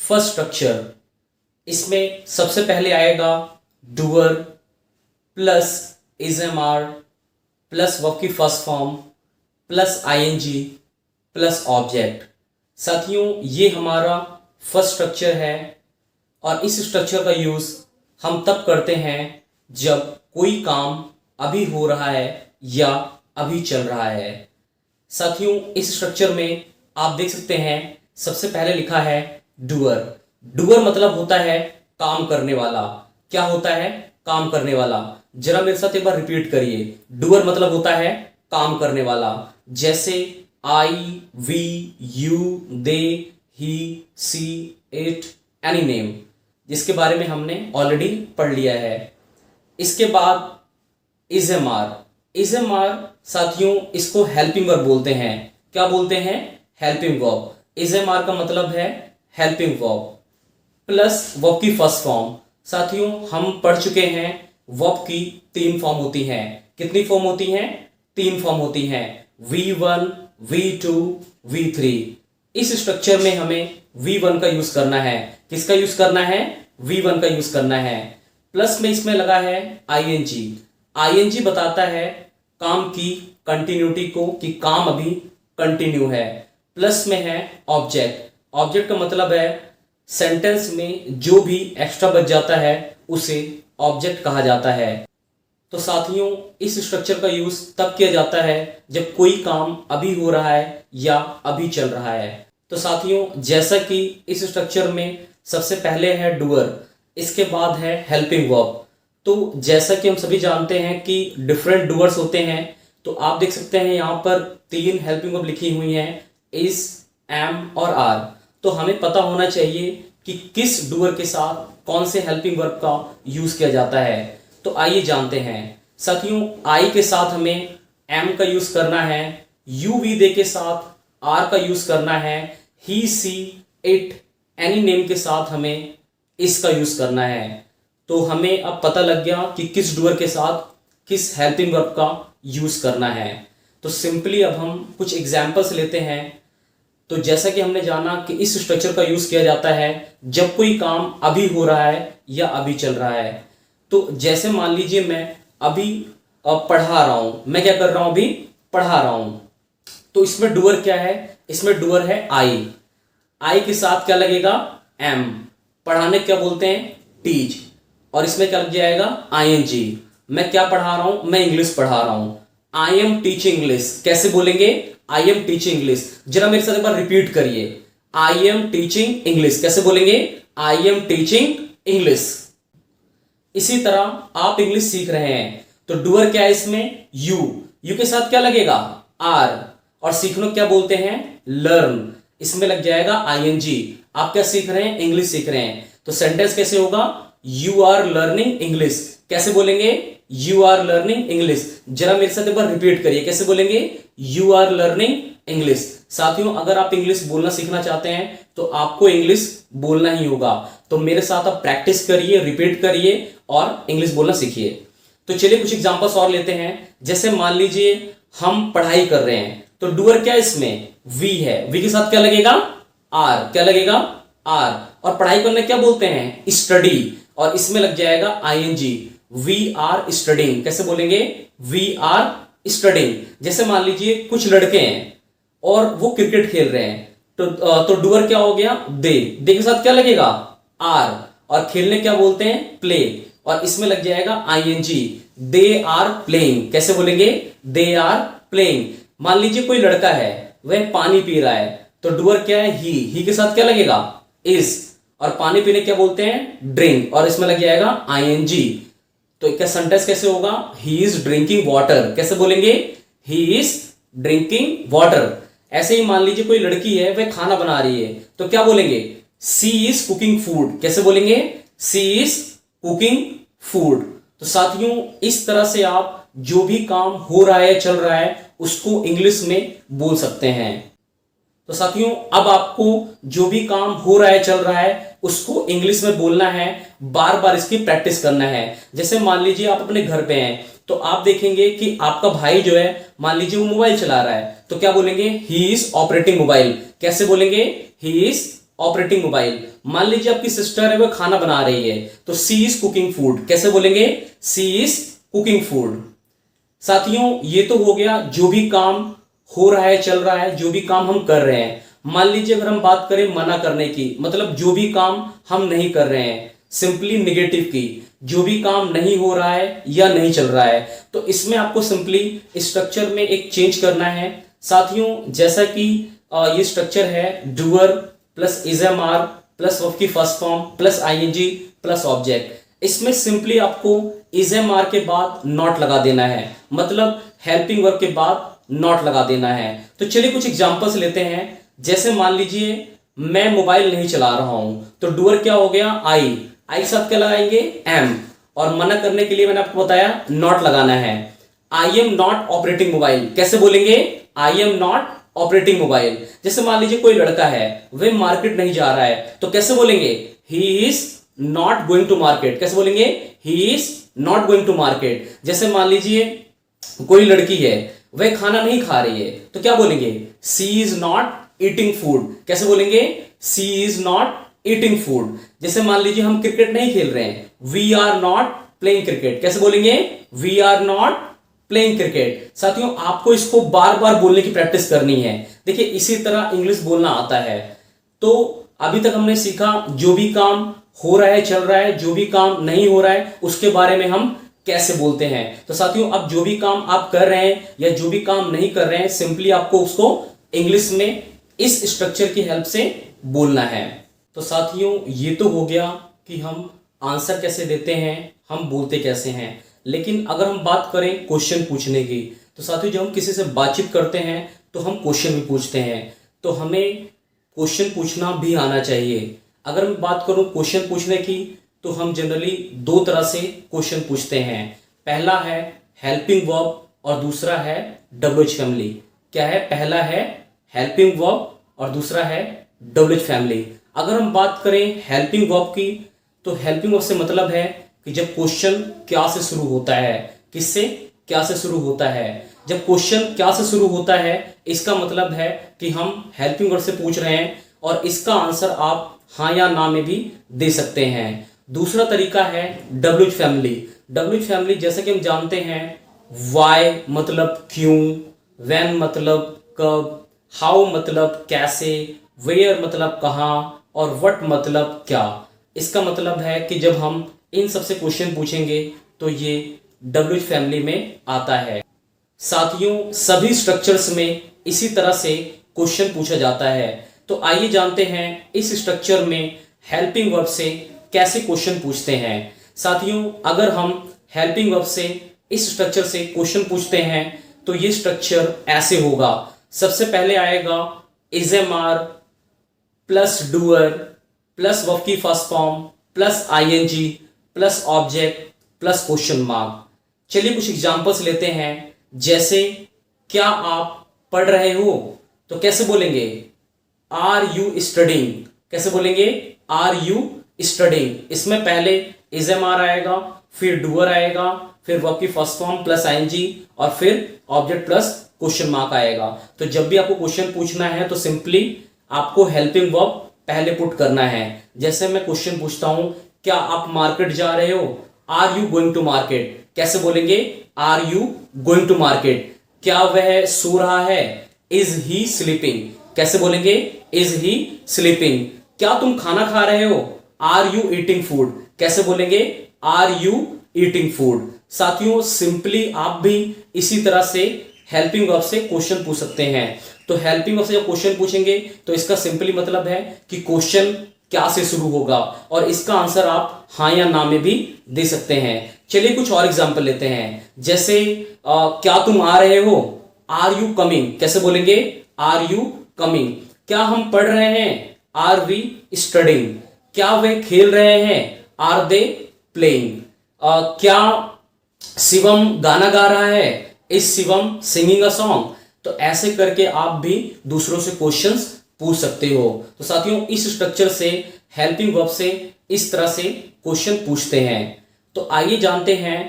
First structure, इसमें सबसे पहले आएगा doer plus is am are plus verb की first form plus ING plus object. साथियों, ये हमारा फर्स्ट स्ट्रक्चर है और इस स्ट्रक्चर का यूज हम तब करते हैं जब कोई काम अभी हो रहा है या अभी चल रहा है। साथियों, इस स्ट्रक्चर में आप देख सकते हैं सबसे पहले लिखा है डूअर। डूअर मतलब होता है काम करने वाला। क्या होता है? काम करने वाला। जरा मेरे साथ एक बार रिपीट करिए। डूअर मतलब होता है काम करने वाला। जैसे I, we, you, they, he, she, it, any name, जिसके बारे में हमने ऑलरेडी पढ़ लिया है। इसके बाद is am are. Is am are साथियों, इसको हेल्पिंग वर्ब बोलते हैं। क्या बोलते हैं? Helping verb. Is am are का मतलब है हेल्पिंग वर्ब प्लस वर्ब की फर्स्ट फॉर्म। साथियों, हम पढ़ चुके हैं वर्ब की 3 फॉर्म होती हैं। कितनी फॉर्म होती हैं? 3 फॉर्म होती हैं, V1, V2, V3। इस स्ट्रक्चर में हमें V1 का यूज करना है। किसका यूज करना है? V1 का यूज करना है। प्लस में इसमें लगा है ING। ING बताता है काम की कंटिन्यूटी को, कि काम अभी कंटिन्यू है। प्लस में है ऑब्जेक्ट। ऑब्जेक्ट का मतलब है सेंटेंस में जो भी एक्स्ट्रा बच जाता है उसे ऑब्जेक्ट कहा जाता है। तो साथियों, इस स्ट्रक्चर का यूज तब किया जाता है जब कोई काम अभी हो रहा है या अभी चल रहा है। तो साथियों, जैसा कि इस स्ट्रक्चर में सबसे पहले है डूअर, इसके बाद है हेल्पिंग वर्ब। तो जैसा कि हम सभी जानते हैं कि डिफरेंट डूअर्स होते हैं, तो आप देख सकते हैं यहाँ पर 3 हेल्पिंग वर्ब लिखी हुई हैं, इज, एम और आर। तो हमें पता होना चाहिए कि किस डूअर के साथ कौन से हेल्पिंग वर्ब का यूज किया जाता है। तो आइए जानते हैं। साथियों, आई के साथ हमें एम का यूज करना है, यू, वी, दे के साथ आर का यूज करना है, ही, सी, इट, एनी नेम के साथ हमें इसका यूज करना है। तो हमें अब पता लग गया कि किस डूअर के साथ किस हेल्पिंग वर्ब का यूज करना है। तो सिंपली अब हम कुछ एग्जाम्पल्स लेते हैं। तो जैसा कि हमने जाना कि इस स्ट्रक्चर का यूज किया जाता है जब कोई काम अभी हो रहा है या अभी चल रहा है। तो जैसे मान लीजिए मैं अभी पढ़ा रहा हूं। मैं क्या कर रहा हूं? अभी पढ़ा रहा हूं। तो इसमें डूअर क्या है? इसमें डूअर है आई। आई के साथ क्या लगेगा? एम। पढ़ाने क्या बोलते हैं? टीच। और इसमें क्या लग जाएगा? ING। मैं क्या पढ़ा रहा हूं? मैं इंग्लिश पढ़ा रहा हूं। I am teaching English. कैसे बोलेंगे? I am teaching English. जरा मेरे साथ एक बार रिपीट करिए। I am teaching English. कैसे बोलेंगे? I am teaching English. इसी तरह आप इंग्लिश सीख रहे हैं, तो डूअर क्या है इसमें? यू। यू के साथ क्या लगेगा? आर। और सीखना क्या बोलते हैं? लर्न। इसमें लग जाएगा ING। आप क्या सीख रहे हैं? इंग्लिश सीख रहे हैं। तो सेंटेंस कैसे होगा? You are learning English. कैसे बोलेंगे? You are learning English. जरा मेरे साथ एक बार रिपीट करिए। कैसे बोलेंगे? You are learning English. साथियों, अगर आप इंग्लिश बोलना सीखना चाहते हैं तो आपको इंग्लिश बोलना ही होगा। तो मेरे साथ आप प्रैक्टिस करिए, रिपीट करिए और इंग्लिश बोलना सीखिए। तो चलिए कुछ एग्जांपल्स और लेते हैं। जैसे मान लीजिए हम पढ़ाई कर रहे हैं, तो डूअर क्या इसमें? वी है। वी के साथ क्या लगेगा? आर। क्या लगेगा? आर। और पढ़ाई करने क्या बोलते हैं? स्टडी। और इसमें लग जाएगा ING। We are studying. कैसे बोलेंगे? We are studying. जैसे मान लीजिए कुछ लड़के हैं और वो क्रिकेट खेल रहे हैं, तो डूअर क्या हो गया? दे। दे के साथ क्या लगेगा? आर। और खेलने क्या बोलते हैं? प्ले। और इसमें लग जाएगा ING। They are playing. कैसे बोलेंगे? They are playing. मान लीजिए कोई लड़का है, वह पानी पी रहा है, तो डूअर क्या है? ही के साथ क्या लगेगा? इज। और पानी पीने क्या बोलते हैं? ड्रिंक। और इसमें लग जाएगा ING। तो इसका सेंटेंस कैसे होगा? He is drinking water. कैसे बोलेंगे? He is drinking water. ऐसे ही मान लीजिए कोई लड़की है, वह खाना बना रही है, तो क्या बोलेंगे? She is cooking food. कैसे बोलेंगे? She is cooking food. तो साथियों, इस तरह से आप जो भी काम हो रहा है, चल रहा है, उसको इंग्लिश में बोल सकते हैं। तो साथियों, अब आपको जो भी काम हो रहा है, चल रहा है, उसको इंग्लिश में बोलना है, बार बार इसकी प्रैक्टिस करना है। जैसे मान लीजिए आप अपने घर पे हैं, तो आप देखेंगे कि आपका भाई जो है, मान लीजिए वो मोबाइल चला रहा है, तो क्या बोलेंगे? He is operating mobile. कैसे बोलेंगे? He is operating mobile. मान लीजिए आपकी सिस्टर है वो खाना बना रही है, तो सी इज कुकिंग फूड। कैसे बोलेंगे? She is cooking food. साथियों ये तो हो गया जो भी काम हो रहा है, चल रहा है, जो भी काम हम कर रहे हैं। मान लीजिए अगर हम बात करें मना करने की, मतलब जो भी काम हम नहीं कर रहे हैं, सिंपली निगेटिव की, जो भी काम नहीं हो रहा है या नहीं चल रहा है, तो इसमें आपको सिंपली स्ट्रक्चर में एक चेंज करना है। साथियों जैसा कि ये स्ट्रक्चर है doer plus is am are plus verb की first form plus ING plus object. इसमें सिंपली आपको इज एम आर के बाद नॉट लगा देना है, मतलब हेल्पिंग वर्ब के बाद नॉट लगा देना है। तो चलिए कुछ एग्जांपल्स लेते हैं। जैसे मान लीजिए मैं मोबाइल नहीं चला रहा हूं, तो डूअर क्या हो गया? आई के साथ क्या लगाएंगे? एम। और मना करने के लिए मैंने आपको बताया नॉट लगाना है। I am not operating mobile. कैसे बोलेंगे? I am not operating mobile. जैसे मान लीजिए कोई लड़का है वह मार्केट नहीं जा रहा है, तो कैसे बोलेंगे? He is not going to market. कैसे बोलेंगे? He is not going to market. जैसे मान लीजिए कोई लड़की है वह खाना नहीं खा रही है, तो क्या बोलेंगे? She is not eating food. कैसे बोलेंगे? She is not eating food. जैसे मान लीजिए हम क्रिकेट नहीं खेल रहे हैं, we are not playing cricket. कैसे बोलेंगे? We are not playing cricket. साथियों आपको इसको बार बार बोलने की प्रैक्टिस करनी है। देखिए इसी तरह इंग्लिश बोलना आता है। तो अभी तक हमने सीखा जो भी काम हो रहा है, चल रहा है, जो भी काम नहीं हो रहा है उसके बारे में हम कैसे बोलते हैं। तो साथियों अब जो भी काम आप कर रहे हैं या जो भी काम नहीं कर रहे हैं, सिंपली आपको उसको इंग्लिश में इस स्ट्रक्चर की हेल्प से बोलना है। तो साथियों ये तो हो गया कि हम आंसर कैसे देते हैं, हम बोलते कैसे हैं। लेकिन अगर हम बात करें क्वेश्चन पूछने की, तो साथियों जब हम किसी से बातचीत करते हैं तो हम क्वेश्चन भी पूछते हैं, तो हमें क्वेश्चन पूछना भी आना चाहिए। अगर मैं बात करूं क्वेश्चन पूछने की, तो हम जनरली दो तरह से क्वेश्चन पूछते हैं। पहला है हेल्पिंग वर्ब और दूसरा है डब्ल्यूएच फैमिली। क्या है? पहला है हेल्पिंग वर्ब और दूसरा है डब्ल्यूएच फैमिली। अगर हम बात करें हेल्पिंग वर्ब की, तो हेल्पिंग वर्ब से मतलब है कि जब क्वेश्चन क्या से शुरू होता है, किससे? क्या से शुरू होता है। जब क्वेश्चन क्या से शुरू होता है इसका मतलब है कि हम हेल्पिंग वर्ब से पूछ रहे हैं और इसका आंसर आप हाँ या ना में भी दे सकते हैं। दूसरा तरीका है डब्ल्यूएच फैमिली। डब्ल्यूएच फैमिली जैसे कि हम जानते हैं, वाई मतलब क्यों, व्हेन मतलब कब, हाउ मतलब कैसे, वेयर मतलब कहाँ और व्हाट मतलब क्या। इसका मतलब है कि जब हम इन सबसे क्वेश्चन पूछेंगे तो ये डब्ल्यूएच फैमिली में आता है। साथियों सभी स्ट्रक्चर्स में इसी तरह से क्वेश्चन पूछा जाता है। तो आइए जानते हैं इस स्ट्रक्चर में हेल्पिंग वर्ब से कैसे क्वेश्चन पूछते हैं। साथियों अगर हम हेल्पिंग वर्ब से इस स्ट्रक्चर से क्वेश्चन पूछते हैं तो ये स्ट्रक्चर ऐसे होगा। सबसे पहले आएगा is am are plus doer plus verb की first form plus ING plus object plus question mark. चलिए कुछ एग्जांपल्स लेते हैं। जैसे क्या आप पढ़ रहे हो, तो कैसे बोलेंगे? Are you studying. कैसे बोलेंगे? Are you studying. इसमें पहले इज एम आर आएगा, फिर डूअर आएगा, फिर वर्ब की फर्स्ट फॉर्म प्लस आईएनजी और फिर ऑब्जेक्ट प्लस क्वेश्चन मार्क आएगा। तो जब भी आपको क्वेश्चन पूछना है तो सिंपली आपको हेल्पिंग वर्ब पहले पुट करना है। जैसे मैं क्वेश्चन पूछता हूं, क्या आप मार्केट जा रहे हो? Are you going to market. कैसे बोलेंगे? Are you going to market. क्या वह सो रहा है? Is he sleeping. कैसे बोलेंगे? Is he sleeping. क्या तुम खाना खा रहे हो? Are you eating food. कैसे बोलेंगे? Are you eating food. साथियों सिंपली आप भी इसी तरह से हेल्पिंग वर्ब से क्वेश्चन पूछ सकते हैं। तो हेल्पिंग वर्ब से जब क्वेश्चन पूछेंगे तो इसका सिंपली मतलब है कि क्वेश्चन क्या से शुरू होगा और इसका आंसर आप हाँ या ना में भी दे सकते हैं। चलिए कुछ और एग्जांपल लेते हैं। जैसे क्या तुम आ रहे हो? Are you coming. कैसे बोलेंगे? Are you coming. क्या हम पढ़ रहे हैं? Are we studying. क्या वे खेल रहे हैं? Are they playing. क्या शिवम गाना गा रहा है? Is Shivam singing a song. तो ऐसे करके आप भी दूसरों से क्वेश्चंस पूछ सकते हो। तो साथियों इस स्ट्रक्चर से हेल्पिंग वर्ब से इस तरह से क्वेश्चन पूछते हैं। तो आइए जानते हैं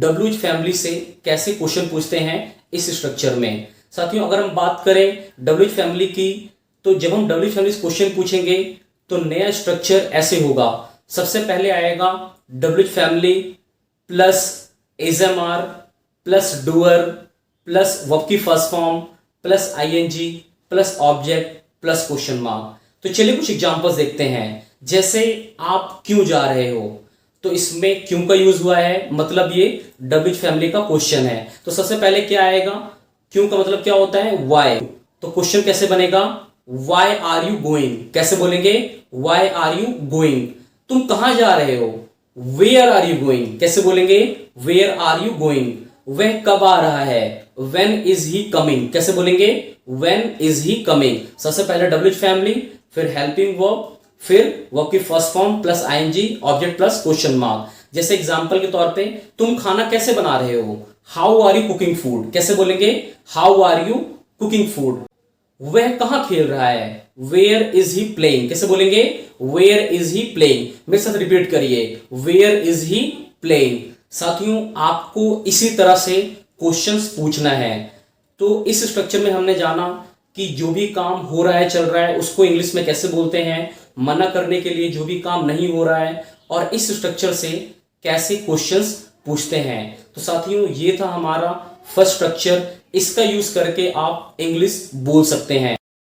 डब्ल्यूएच फैमिली से कैसे क्वेश्चन पूछते हैं इस स्ट्रक्चर में। साथियों अगर हम बात करें डब्ल्यूएच फैमिली की, तो जब हम डब्ल्यूएच फैमिली से क्वेश्चन पूछेंगे तो नया स्ट्रक्चर ऐसे होगा, सबसे पहले आएगा WH family plus is am are plus doer plus verb की first form plus ING plus object plus question mark. तो चलिए कुछ एग्जांपल्स देखते हैं। जैसे आप क्यों जा रहे हो, तो इसमें क्यों का यूज हुआ है, मतलब ये डब्ल्यूएच फैमिली का क्वेश्चन है। तो सबसे पहले क्या आएगा, क्यों का मतलब क्या होता है, वाई। तो क्वेश्चन कैसे बनेगा, वाई आर यू गोइंग, कैसे बोलेंगे, वाई आर यू गोइंग। तुम कहां जा रहे हो, वेयर आर यू गोइंग, कैसे बोलेंगे, वेयर आर यू गोइंग। वह कब आ रहा है, व्हेन इज ही कमिंग, कैसे बोलेंगे, व्हेन इज ही कमिंग। सबसे पहले डब्ल्यूएच फैमिली, फिर हेल्पिंग वर्ब, फिर वर्ब की first form plus I N G object plus question mark. जैसे एग्जांपल के तौर पे, तुम खाना कैसे बना रहे हो, how are you cooking food, कैसे बोलेंगे, how are you cooking food. वह कहां खेल रहा है, वेयर इज ही प्लेइंग, कैसे बोलेंगे, वेयर इज ही प्लेइंग। मेरे साथ रिपीट करिए, वेयर इज ही प्लेइंग। साथियों, आपको इसी तरह से क्वेश्चंस पूछना है। तो इस स्ट्रक्चर में हमने जाना कि जो भी काम हो रहा है, चल रहा है, उसको इंग्लिश में कैसे बोलते हैं, मना करने के लिए जो भी काम नहीं हो रहा है, और इस स्ट्रक्चर से कैसे क्वेश्चंस पूछते हैं। तो साथियों, ये था हमारा फर्स्ट स्ट्रक्चर। इसका यूज करके आप इंग्लिश बोल सकते हैं।